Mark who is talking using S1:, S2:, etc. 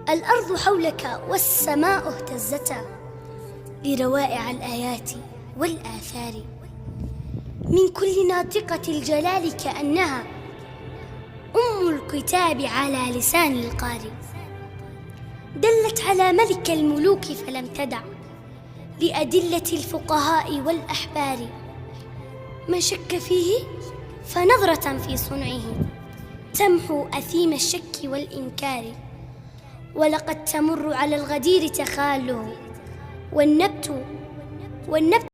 S1: الأرض حولك والسماء اهتزتا لروائع الآيات والآثار، من كل ناطقة الجلال كأنها أم الكتاب على لسان القارئ، دلت على ملك الملوك فلم تدع لأدلة الفقهاء والأحبار، من شك فيه فنظرة في صنعه تمحو أثيم الشك والإنكار، ولقد تمر على الغدير تخاله والنبت